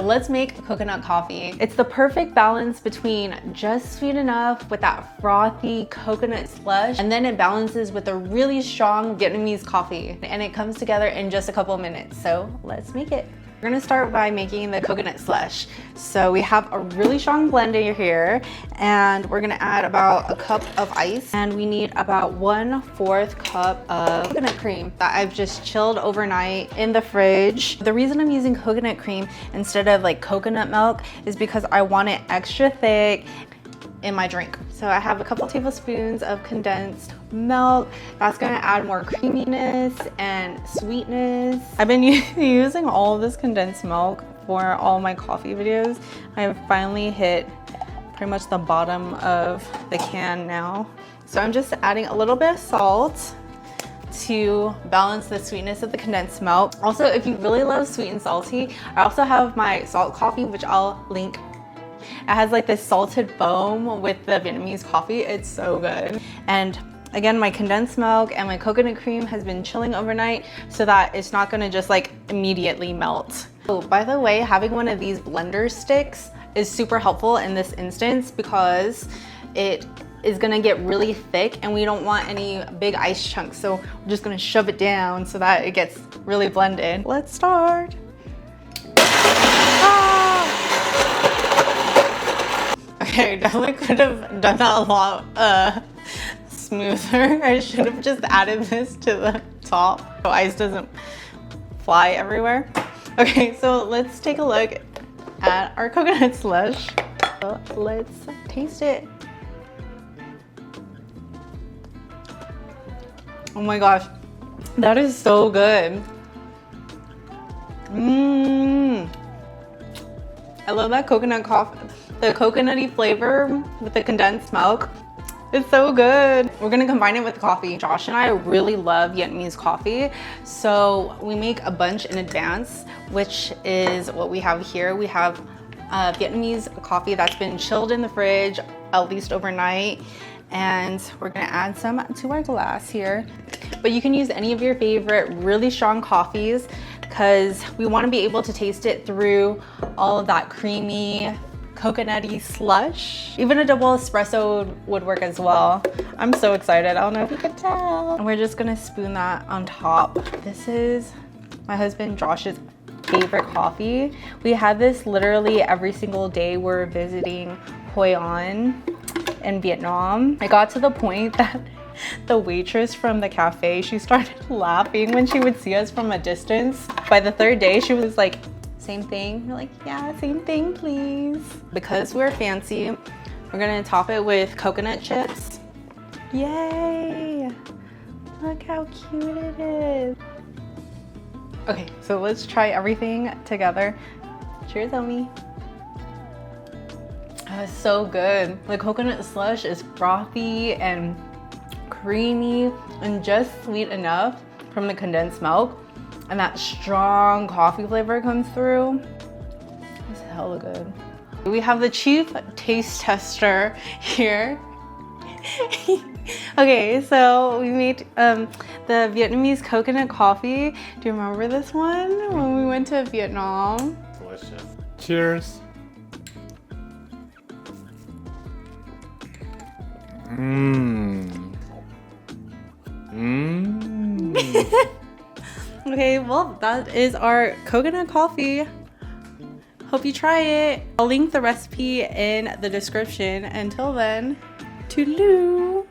let's make coconut coffee. It's the perfect balance between just sweet enough with that frothy coconut slush, and then it balances with a really strong Vietnamese coffee. And it comes together in just a couple of minutes. So let's make it. We're gonna start by making the coconut slush. So we have a really strong blender here, and we're gonna add about a cup of ice, and we need about 1/4 cup of coconut cream that I've just chilled overnight in the fridge. The reason I'm using coconut cream instead of like coconut milk is because I want it extra thick in my drink. So I have a couple tablespoons of condensed milk. That's gonna add more creaminess and sweetness. I've been using all of this condensed milk for all my coffee videos. I have finally hit pretty much the bottom of the can now. So I'm just adding a little bit of salt to balance the sweetness of the condensed milk. Also, if you really love sweet and salty, I also have my salt coffee, which I'll link. It has like this salted foam with the Vietnamese coffee. It's so good. And again, my condensed milk and my coconut cream has been chilling overnight so that it's not gonna just like immediately melt. Oh, by the way, having one of these blender sticks is super helpful in this instance because it is gonna get really thick and we don't want any big ice chunks. So we're just gonna shove it down so that it gets really blended. Let's start. Okay, definitely could have done that a lot smoother. I should have just added this to the top so ice doesn't fly everywhere. Okay, so let's take a look at our coconut slush. So let's taste it. Oh my gosh, that is so good. I love that coconut coffee. The coconutty flavor with the condensed milk. It's so good. We're gonna combine it with coffee. Josh and I really love Vietnamese coffee, so we make a bunch in advance, which is what we have here. We have Vietnamese coffee that's been chilled in the fridge at least overnight, and we're gonna add some to our glass here. But you can use any of your favorite really strong coffees because we want to be able to taste it through all of that creamy coconutty slush. Even a double espresso would work as well. I'm so excited. I don't know if you can tell. And we're just gonna spoon that on top. This is my husband Josh's favorite coffee. We have this literally every single day we're visiting Hoi An in Vietnam. I got to the point that the waitress from the cafe, she started laughing when she would see us from a distance. By the third day, she was like, same thing? We're like, yeah, same thing, please. Because we're fancy, we're gonna top it with coconut chips. Yay! Look how cute it is. Okay, so let's try everything together. Cheers, homie. Oh, it's so good. The coconut slush is frothy and creamy and just sweet enough from the condensed milk. And that strong coffee flavor comes through. It's hella good. We have the chief taste tester here. Okay, so we made the Vietnamese coconut coffee. Do you remember this one when we went to Vietnam? Delicious. Cheers. Okay, well, that is our coconut coffee. Hope you try it. I'll link the recipe in the description. Until then, toodaloo.